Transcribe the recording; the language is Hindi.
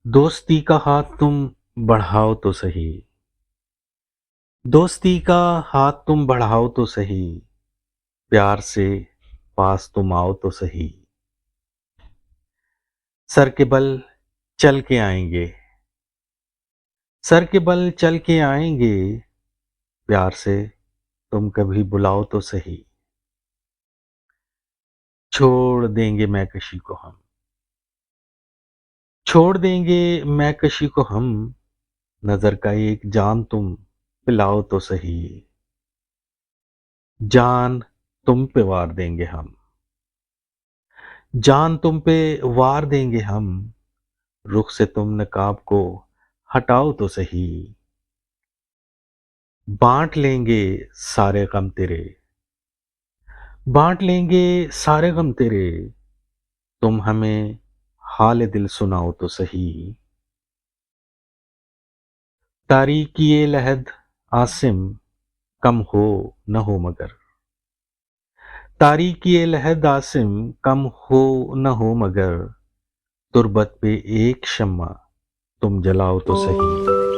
दोस्ती का हाथ तुम बढ़ाओ तो सही। दोस्ती का हाथ तुम बढ़ाओ तो सही। प्यार से पास तुम आओ तो सही। सर के बल चल के आएंगे। सर के बल चल के आएंगे। प्यार से तुम कभी बुलाओ तो सही। छोड़ देंगे मैकशी को हम। छोड़ देंगे मैकशी को हम। नजर का एक जाम तुम पिलाओ तो सही। जान तुम पे वार देंगे हम। जान तुम पे वार देंगे हम। रुख से तुम नकाब को हटाओ तो सही। बांट लेंगे सारे गम तेरे। बांट लेंगे सारे गम तेरे। तुम हमें हाल दिल सुनाओ तो सही। तारीकी ये लहद आसिम कम हो न हो मगर। तारीकी ये लहद आसिम कम हो न हो मगर। तुरबत पे एक शम्मा तुम जलाओ तो सही।